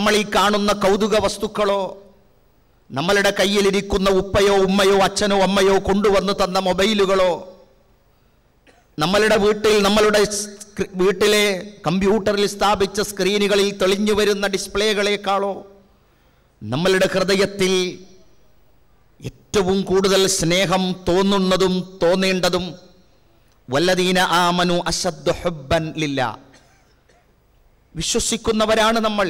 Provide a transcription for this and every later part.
നമ്മൾ ഈ കാണുന്ന കൗതുക വസ്തുക്കളോ നമ്മളുടെ കയ്യിലിരിക്കുന്ന ഉപ്പയോ ഉമ്മയോ അച്ഛനോ അമ്മയോ കൊണ്ടുവന്ന് തന്ന മൊബൈലുകളോ നമ്മളുടെ വീട്ടിലെ കമ്പ്യൂട്ടറിൽ സ്ഥാപിച്ച സ്ക്രീനുകളിൽ തെളിഞ്ഞു വരുന്ന ഡിസ്പ്ലേകളെക്കാളോ നമ്മളുടെ ഹൃദയത്തിൽ ഏറ്റവും കൂടുതൽ സ്നേഹം തോന്നുന്നതും തോന്നേണ്ടതും വല്ലദീന ആമനു അശദ്ദു ഹുബ്ബൻ ലില്ലാ, വിശ്വസിക്കുന്നവരാണ് നമ്മൾ.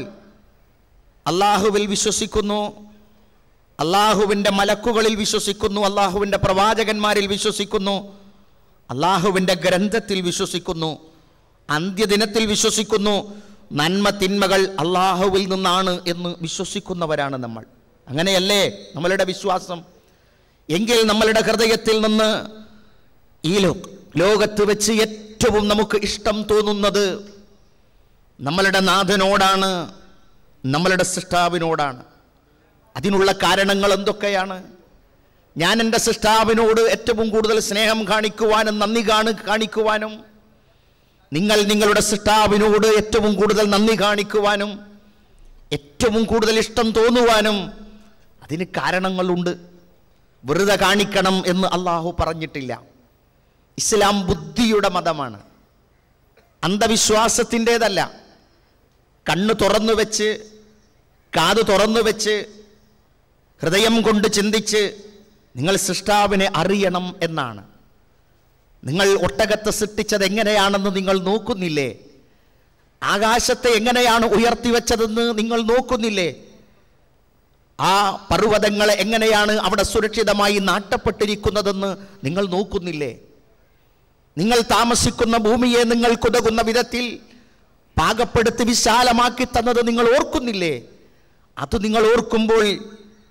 അള്ളാഹുവിൽ വിശ്വസിക്കുന്നു, അള്ളാഹുവിൻ്റെ മലക്കുകളിൽ വിശ്വസിക്കുന്നു, അള്ളാഹുവിൻ്റെ പ്രവാചകന്മാരിൽ വിശ്വസിക്കുന്നു, അള്ളാഹുവിൻ്റെ ഗ്രന്ഥത്തിൽ വിശ്വസിക്കുന്നു, അന്ത്യദിനത്തിൽ വിശ്വസിക്കുന്നു, നന്മ തിന്മകൾ അള്ളാഹുവിൽ നിന്നാണ് എന്ന് വിശ്വസിക്കുന്നവരാണ് നമ്മൾ. അങ്ങനെയല്ലേ നമ്മളുടെ വിശ്വാസം? എങ്കിൽ നമ്മളുടെ ഹൃദയത്തിൽ നിന്ന് ഈ ലോകത്ത് വെച്ച് ഏറ്റവും നമുക്ക് ഇഷ്ടം തോന്നുന്നത് നമ്മളുടെ നാഥനോടാണ്, നമ്മളുടെ സൃഷ്ടാവിനോടാണ്. അതിനുള്ള കാരണങ്ങൾ എന്തൊക്കെയാണ്? ഞാൻ എൻ്റെ സൃഷ്ടാവിനോട് ഏറ്റവും കൂടുതൽ സ്നേഹം കാണിക്കുവാനും നന്ദി കാണിക്കുവാനും, നിങ്ങൾ നിങ്ങളുടെ സൃഷ്ടാവിനോട് ഏറ്റവും കൂടുതൽ നന്ദി കാണിക്കുവാനും ഏറ്റവും കൂടുതൽ ഇഷ്ടം തോന്നുവാനും അതിന് കാരണങ്ങളുണ്ട്. വെറുതെ കാണിക്കണം എന്ന് അള്ളാഹു പറഞ്ഞിട്ടില്ല. ഇസ്ലാം ബുദ്ധിയുടെ മതമാണ്, അന്ധവിശ്വാസത്തിൻ്റെതല്ല. കണ്ണ് തുറന്നു വെച്ച്, കാത് തുറന്നു വെച്ച്, ഹൃദയം കൊണ്ട് ചിന്തിച്ച് നിങ്ങൾ സൃഷ്ടാവിനെ അറിയണം എന്നാണ്. നിങ്ങൾ ഒട്ടകത്തെ സൃഷ്ടിച്ചത് എങ്ങനെയാണെന്ന് നിങ്ങൾ നോക്കുന്നില്ലേ? ആകാശത്തെ എങ്ങനെയാണ് ഉയർത്തിവെച്ചതെന്ന് നിങ്ങൾ നോക്കുന്നില്ലേ? ആ പർവ്വതങ്ങളെ എങ്ങനെയാണ് അവിടെ സുരക്ഷിതമായി നാട്ടപ്പെട്ടിരിക്കുന്നതെന്ന് നിങ്ങൾ നോക്കുന്നില്ലേ? നിങ്ങൾ താമസിക്കുന്ന ഭൂമിയെ നിങ്ങൾക്കുതകുന്ന വിധത്തിൽ പാകപ്പെടുത്തി വിശാലമാക്കി തന്നത് നിങ്ങൾ ഓർക്കുന്നില്ലേ? അത് നിങ്ങൾ ഓർക്കുമ്പോൾ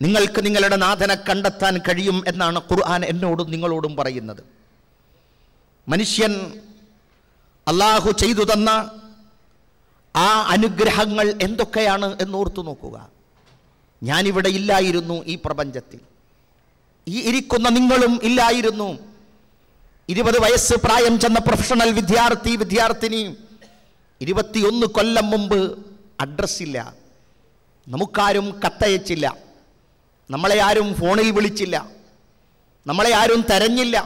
നിങ്ങൾക്ക് നിങ്ങളുടെ നാഥനെ കണ്ടെത്താൻ കഴിയും എന്നാണ് ഖുർആൻ എന്നോടും നിങ്ങളോടും പറയുന്നത്. മനുഷ്യൻ അള്ളാഹു ചെയ്തു തന്ന ആ അനുഗ്രഹങ്ങൾ എന്തൊക്കെയാണ് എന്നോർത്തു നോക്കുക. ഞാനിവിടെ ഇല്ലായിരുന്നു, ഈ പ്രപഞ്ചത്തിൽ ഈ ഇരിക്കുന്ന നിങ്ങളും ഇല്ലായിരുന്നു. 20 വയസ്സ് പ്രായം ചെന്ന പ്രൊഫഷണൽ വിദ്യാർത്ഥിനി 21 കൊല്ലം മുമ്പ് അഡ്രസ്സില്ല, നമുക്കാരും കത്തയച്ചില്ല, നമ്മളെ ആരും ഫോണിൽ വിളിച്ചില്ല, നമ്മളെ ആരും തെരഞ്ഞില്ല.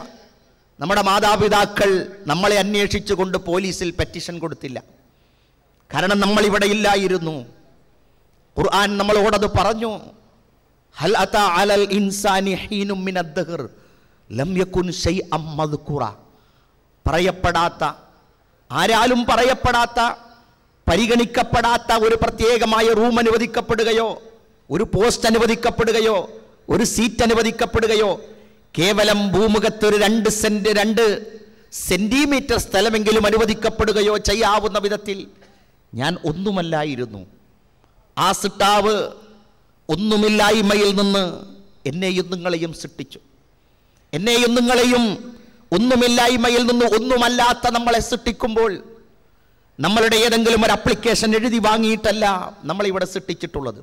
നമ്മുടെ മാതാപിതാക്കൾ നമ്മളെ അന്വേഷിച്ചുകൊണ്ട് പോലീസിൽ പെറ്റീഷൻ കൊടുത്തില്ല. കാരണം നമ്മളിവിടെ ഇല്ലായിരുന്നു. ഖുർആൻ നമ്മളോടത് പറഞ്ഞു. ഹൽ അതാ അലൽ ഇൻസാനി ഹീനും മിനദ് ദഹർ ലം യകുൻ ശൈഅം മദ്കൂറ. പറയപ്പെടാത്ത, ആരാലും പറയപ്പെടാത്ത, പരിഗണിക്കപ്പെടാത്ത ഒരു പ്രത്യേകമായ റൂം അനുവദിക്കപ്പെടുകയോ, ഒരു പോസ്റ്റ് അനുവദിക്കപ്പെടുകയോ, ഒരു സീറ്റ് അനുവദിക്കപ്പെടുകയോ, കേവലം ഭൂമുഖത്ത് ഒരു 2 സെന്റിമീറ്റർ സ്ഥലമെങ്കിലും അനുവദിക്കപ്പെടുകയോ ചെയ്യാവുന്ന വിധത്തിൽ ഞാൻ ഒന്നുമല്ലായിരുന്നു. ആ സൃഷ്ടാവ് ഒന്നുമില്ലായ്മയിൽ നിന്ന് എന്നെയും നിങ്ങളെയും സൃഷ്ടിച്ചു. എന്നെയും നിങ്ങളെയും ഒന്നുമില്ലായ്മയിൽ നിന്ന് ഒന്നുമല്ലാത്ത നമ്മളെ സൃഷ്ടിക്കുമ്പോൾ നമ്മളുടെ ഏതെങ്കിലും ഒരു അപ്ലിക്കേഷൻ എഴുതി വാങ്ങിയിട്ടല്ല നമ്മളിവിടെ സൃഷ്ടിച്ചിട്ടുള്ളത്.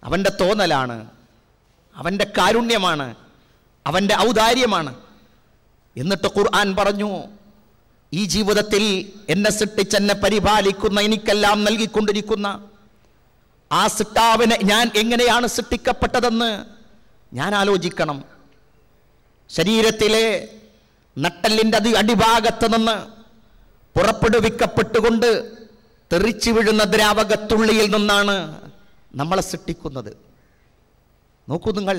അവൻ്റെ തോന്നലാണ്, അവൻ്റെ കാരുണ്യമാണ്, അവൻ്റെ ഔദാര്യമാണ്. എന്നിട്ട് ഖുർആൻ പറഞ്ഞു, ഈ ജീവിതത്തിൽ എന്നെ സൃഷ്ടിച്ച് എന്നെ പരിപാലിക്കുന്ന, എനിക്കെല്ലാം നൽകിക്കൊണ്ടിരിക്കുന്ന ആ സൃഷ്ടാവിനെ ഞാൻ എങ്ങനെയാണ് സൃഷ്ടിക്കപ്പെട്ടതെന്ന് ഞാൻ ആലോചിക്കണം. ശരീരത്തിലെ നട്ടെല്ലിൻ്റെ അടിഭാഗത്ത് നിന്ന് പുറപ്പെടുവിക്കപ്പെട്ടുകൊണ്ട് തെറിച്ചു വീഴുന്ന ദ്രാവകത്തുള്ളിയിൽ നിന്നാണ് നമ്മളെ സൃഷ്ടിക്കുന്നത്. നോക്കൂ നിങ്ങൾ,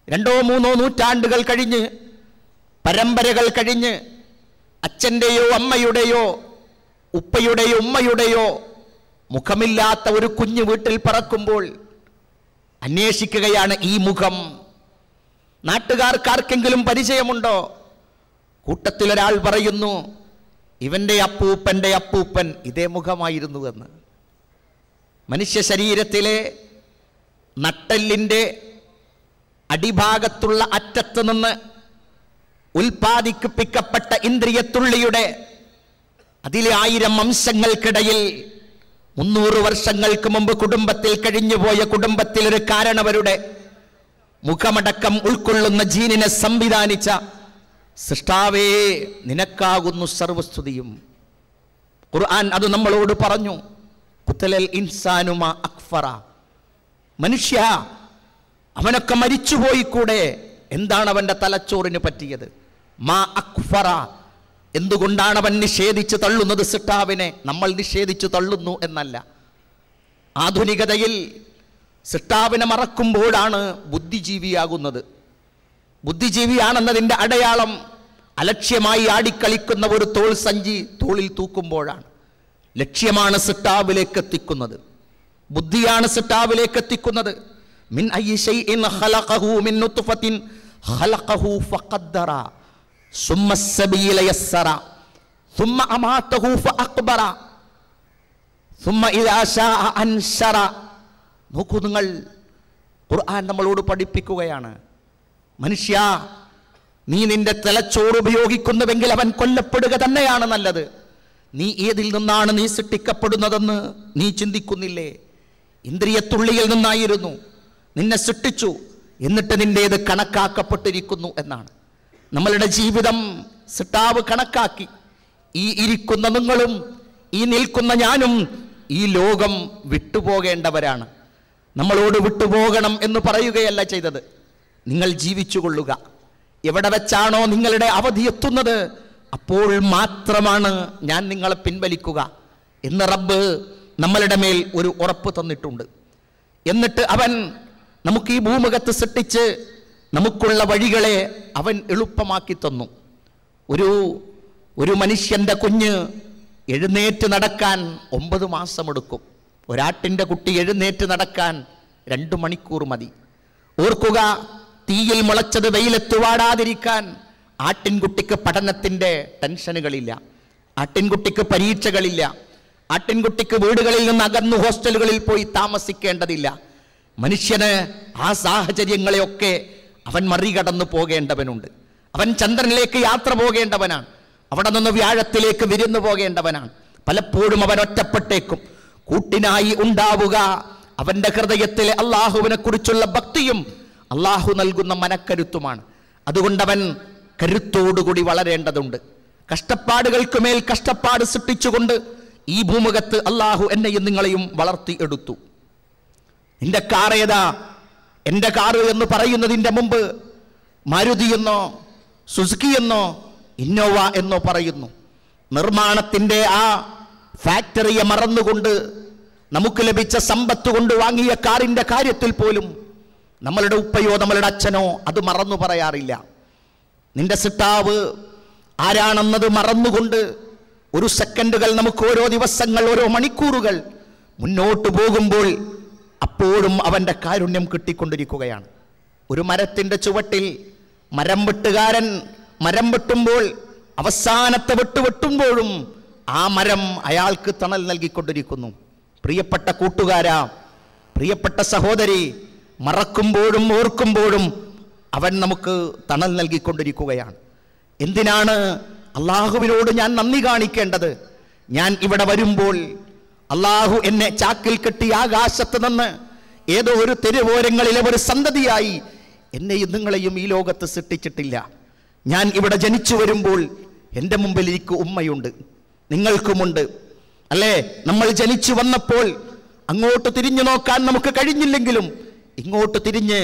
2-3 നൂറ്റാണ്ടുകൾ കഴിഞ്ഞ്, പരമ്പരകൾ കഴിഞ്ഞ്, അച്ഛൻ്റെയോ അമ്മയുടെയോ ഉപ്പയുടെയോ ഉമ്മയുടെയോ മുഖമില്ലാത്ത ഒരു കുഞ്ഞു വീട്ടിൽ പറക്കുമ്പോൾ അന്വേഷിക്കുകയാണ് ഈ മുഖം. നാട്ടുകാർക്കാർക്കെങ്കിലും പരിചയമുണ്ടോ? കൂട്ടത്തിലൊരാൾ പറയുന്നു, ഇവൻ്റെ അപ്പൂപ്പൻ്റെ അപ്പൂപ്പൻ ഇതേ മുഖമായിരുന്നു എന്ന്. മനുഷ്യ ശരീരത്തിലെ നട്ടെല്ലിൻ്റെ അടിഭാഗത്തുള്ള അറ്റത്ത് നിന്ന് ഉൽപ്പാദിപ്പിക്കപ്പെട്ട ഇന്ദ്രിയത്തുള്ളിയുടെ അതിലെ 1000 അംശങ്ങൾക്കിടയിൽ 300 വർഷങ്ങൾക്ക് മുമ്പ് കുടുംബത്തിൽ കഴിഞ്ഞുപോയ കുടുംബത്തിലൊരു കാരണവരുടെ മുഖമടക്കം ഉൾക്കൊള്ളുന്ന ജീനിനെ സംവിധാനിച്ച സൃഷ്ടാവേ, നിനക്കാകുന്നു സർവസ്തുതിയും. ഖുർആൻ അത് നമ്മളോട് പറഞ്ഞു. ഖുതലൽ ഇൻസാനു മാ അക്ഫറ, മനുഷ്യ അവനൊക്കെ മരിച്ചുപോയി കൂടെ, എന്താണ് അവൻ്റെ തലച്ചോറിന് പറ്റിയത്? മാ അക്ഫറ, എന്തുകൊണ്ടാണ് അവൻ നിഷേധിച്ച് തള്ളുന്നത് സിട്ടാവിനെ? നമ്മൾ നിഷേധിച്ചു തള്ളുന്നു എന്നല്ല. ആധുനികതയിൽ സിട്ടാവിനെ മറക്കുമ്പോഴാണ് ബുദ്ധിജീവിയാകുന്നത്. ബുദ്ധിജീവിയാണെന്നതിൻ്റെ അടയാളം അലക്ഷ്യമായി ആടിക്കളിക്കുന്ന ഒരു തോൾ സഞ്ചി തോളിൽ തൂക്കുമ്പോഴാണ്. ലക്ഷ്യമാണ് സിട്ടാവിലേക്ക് എത്തിക്കുന്നത്, ബുദ്ധിയാണ് സിട്ടാവിലേക്ക് എത്തിക്കുന്നത്. മിൻ അയ്യി ശൈഇൻ ഖലഖഹു മിൻ നുത്ഫത്തിൻ ഖലഖഹു ഫഖദ്ദറ സുമ്മ السبيل يسر ثم أماته فأقبر ثم إذا شاء أنشر. നോക്കൂ നിങ്ങൾ, ഖുർആൻ നമ്മളോട് പഠിപ്പിക്കുകയാണ്, മനുഷ്യ നീ നിന്റെ തലച്ചോറ് ഉപയോഗിക്കുന്നുവെങ്കിൽ അവൻ കൊല്ലപ്പെടുക തന്നെയാണ് നല്ലത്. നീ ഏതിൽ നിന്നാണ് നീ സൃഷ്ടിക്കപ്പെടുന്നതെന്ന് നീ ചിന്തിക്കുന്നില്ലേ? ഇന്ദ്രിയത്തുള്ളിയിൽ നിന്നായിരുന്നു നിന്നെ സൃഷ്ടിച്ചു, എന്നിട്ട് നിന്റേത് കണക്കാക്കപ്പെട്ടിരിക്കുന്നു എന്നാണ്. നമ്മളുടെ ജീവിതം സിട്ടാവ് കണക്കാക്കി. ഈ ഇരിക്കുന്ന നിങ്ങളും ഈ നിൽക്കുന്ന ഞാനും ഈ ലോകം വിട്ടുപോകേണ്ടവരാണ്. നമ്മളോട് വിട്ടുപോകണം എന്ന് പറയുകയല്ല ചെയ്തത്, നിങ്ങൾ ജീവിച്ചു കൊള്ളുക. എവിടെ വെച്ചാണോ നിങ്ങളുടെ അവധി എത്തുന്നത് അപ്പോൾ മാത്രമാണ് ഞാൻ നിങ്ങളെ പിൻവലിക്കുക എന്ന് റബ്ബ് നമ്മളുടെ മേൽ ഒരു ഉറപ്പ് തന്നിട്ടുണ്ട്. എന്നിട്ട് അവൻ നമുക്ക് ഈ ഭൂമുഖത്ത് സൃഷ്ടിച്ച് നമുക്കുള്ള വഴികളെ അവൻ എളുപ്പമാക്കി തന്നു. ഒരു മനുഷ്യൻ്റെ കുഞ്ഞ് എഴുന്നേറ്റ് നടക്കാൻ 9 മാസമെടുക്കും. ഒരാട്ടിൻ്റെ കുട്ടി എഴുന്നേറ്റ് നടക്കാൻ 2 മണിക്കൂർ മതി. ഓർക്കുക, തീയിൽ മുളച്ചത് വെയിലത്ത് വാടാതിരിക്കാൻ ആട്ടിൻകുട്ടിക്ക് പഠനത്തിൻ്റെ ടെൻഷനുകളില്ല, ആട്ടിൻകുട്ടിക്ക് പരീക്ഷകളില്ല, ആട്ടിൻകുട്ടിക്ക് വീടുകളിൽ നിന്ന് അകന്നു ഹോസ്റ്റലുകളിൽ പോയി താമസിക്കേണ്ടതില്ല. മനുഷ്യന് ആ സാഹചര്യങ്ങളെയൊക്കെ അവൻ മറികടന്നു പോകേണ്ടവനുണ്ട്. അവൻ ചന്ദ്രനിലേക്ക് യാത്ര പോകേണ്ടവനാണ്, അവിടെ നിന്ന് വ്യാഴത്തിലേക്ക് വിരുന്നു പോകേണ്ടവനാണ്. പലപ്പോഴും അവൻ ഒറ്റപ്പെട്ടേക്കും. കൂട്ടിനായി ഉണ്ടാവുക അവൻ്റെ ഹൃദയത്തിലെ അള്ളാഹുവിനെ കുറിച്ചുള്ള ഭക്തിയും അള്ളാഹു നൽകുന്ന മനക്കരുത്തുമാണ്. അതുകൊണ്ടവൻ കരുത്തോടുകൂടി വളരേണ്ടതുണ്ട്. കഷ്ടപ്പാടുകൾക്ക് മേൽ കഷ്ടപ്പാട് സൃഷ്ടിച്ചുകൊണ്ട് ഈ ഭൂമുഖത്ത് അള്ളാഹു എന്നെയും നിങ്ങളെയും വളർത്തി എടുത്തു. നിന്റെ കാർ ഏതാ? എൻ്റെ കാറ് എന്ന് പറയുന്നതിൻ്റെ മുമ്പ് മാരുതി എന്നോ സുസുക്കി എന്നോ ഇന്നോവ എന്നോ പറയുന്നു. നിർമ്മാണത്തിൻ്റെ ആ ഫാക്ടറിയെ മറന്നുകൊണ്ട് നമുക്ക് ലഭിച്ച സമ്പത്ത് കൊണ്ട് വാങ്ങിയ കാറിൻ്റെ കാര്യത്തിൽ പോലും നമ്മളുടെ ഉപ്പയോ നമ്മളുടെ അച്ഛനോ അത് മറന്നു പറയാറില്ല. നിന്റെ സിട്ടാവ് ആരാണെന്നത് മറന്നുകൊണ്ട് ഒരു സെക്കൻഡുകൾ നമുക്ക് ഓരോ ദിവസങ്ങൾ ഓരോ മണിക്കൂറുകൾ മുന്നോട്ട് പോകുമ്പോൾ അപ്പോഴും അവൻ്റെ കാരുണ്യം കിട്ടിക്കൊണ്ടിരിക്കുകയാണ്. ഒരു മരത്തിൻ്റെ ചുവട്ടിൽ മരം വെട്ടുകാരൻ മരം വെട്ടുമ്പോൾ അവസാനത്തെ വെട്ടുമ്പോഴും ആ മരം അയാൾക്ക് തണൽ നൽകിക്കൊണ്ടിരിക്കുന്നു. പ്രിയപ്പെട്ട കൂട്ടുകാരാ, പ്രിയപ്പെട്ട സഹോദരി, മറക്കുമ്പോഴും ഓർക്കുമ്പോഴും അവൻ നമുക്ക് തണൽ നൽകിക്കൊണ്ടിരിക്കുകയാണ്. എന്തിനാണ് അള്ളാഹുവിനോട് ഞാൻ നന്ദി കാണിക്കേണ്ടത്? ഞാൻ ഇവിടെ വരുമ്പോൾ അള്ളാഹു എന്നെ ചാക്കിൽ കെട്ടി ആകാശത്ത് നിന്ന് ഏതോ ഒരു തെരുവോരങ്ങളിലെ ഒരു സന്തതിയായി എന്നെയും നിങ്ങളെയും ഈ ലോകത്ത് സൃഷ്ടിച്ചിട്ടില്ല. ഞാൻ ഇവിടെ ജനിച്ചു വരുമ്പോൾ എൻ്റെ മുമ്പിൽ എനിക്ക് ഉമ്മയുണ്ട്, നിങ്ങൾക്കുമുണ്ട് അല്ലേ? നമ്മൾ ജനിച്ചു വന്നപ്പോൾ അങ്ങോട്ട് തിരിഞ്ഞു നോക്കാൻ നമുക്ക് കഴിഞ്ഞില്ലെങ്കിലും ഇങ്ങോട്ട് തിരിഞ്ഞ്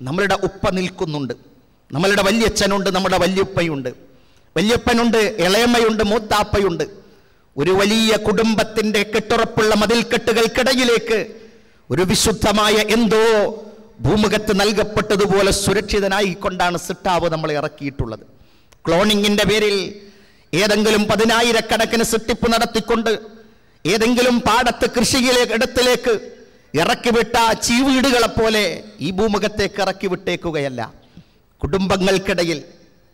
നമ്മളുടെ ഉപ്പ നിൽക്കുന്നുണ്ട്. നമ്മളുടെ വല്യച്ഛനുണ്ട്, നമ്മുടെ വല്യുപ്പയുണ്ട്, വല്യപ്പനുണ്ട്, ഇളയമ്മയുണ്ട്, മൂത്താപ്പയുണ്ട്. ഒരു വലിയ കുടുംബത്തിൻ്റെ കെട്ടുറപ്പുള്ള മതിൽക്കെട്ടുകൾക്കിടയിലേക്ക് ഒരു വിശുദ്ധമായ എന്തോ ഭൂമുഖത്ത് നൽകപ്പെട്ടതുപോലെ സുരക്ഷിതനായിക്കൊണ്ടാണ് സിട്ടാവ് നമ്മളെ ഇറക്കിയിട്ടുള്ളത്. ക്ലോണിങ്ങിൻ്റെ പേരിൽ ഏതെങ്കിലും 10,000-കണക്കിന് സൃഷ്ടിപ്പ് നടത്തിക്കൊണ്ട് ഏതെങ്കിലും പാടത്ത് കൃഷിയിലേക്ക് ഇടത്തിലേക്ക് ഇറക്കിവിട്ട ചീവീടുകളെപ്പോലെ ഈ ഭൂമുഖത്തേക്ക് ഇറക്കി വിട്ടേക്കുകയല്ല. കുടുംബങ്ങൾക്കിടയിൽ,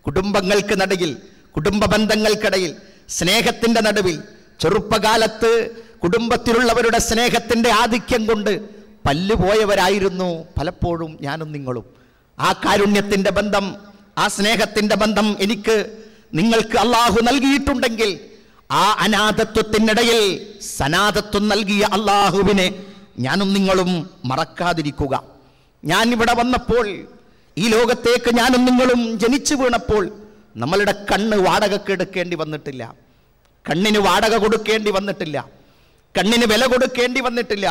കുടുംബങ്ങൾക്ക് നടുവിൽ, കുടുംബ ബന്ധങ്ങൾക്കിടയിൽ, സ്നേഹത്തിൻ്റെ നടുവിൽ, ചെറുപ്പകാലത്ത് കുടുംബത്തിലുള്ളവരുടെ സ്നേഹത്തിൻ്റെ ആധിക്യം കൊണ്ട് പല്ലുപോയവരായിരുന്നു പലപ്പോഴും ഞാനും നിങ്ങളും. ആ കാരുണ്യത്തിൻ്റെ ബന്ധം, ആ സ്നേഹത്തിൻ്റെ ബന്ധം എനിക്ക് നിങ്ങൾക്ക് അള്ളാഹു നൽകിയിട്ടുണ്ടെങ്കിൽ ആ അനാഥത്വത്തിനിടയിൽ സനാഥത്വം നൽകിയ അള്ളാഹുവിനെ ഞാനും നിങ്ങളും മറക്കാതിരിക്കുക. ഞാൻ ഇവിടെ വന്നപ്പോൾ, ഈ ലോകത്തേക്ക് ഞാനും നിങ്ങളും ജനിച്ചു വീണപ്പോൾ നമ്മളുടെ കണ്ണ് വാടകയ്ക്ക് എടുക്കേണ്ടി വന്നിട്ടില്ല, കണ്ണിന് വാടക കൊടുക്കേണ്ടി വന്നിട്ടില്ല. കണ്ണിന് വില കൊടുക്കേണ്ടി വന്നിട്ടില്ല.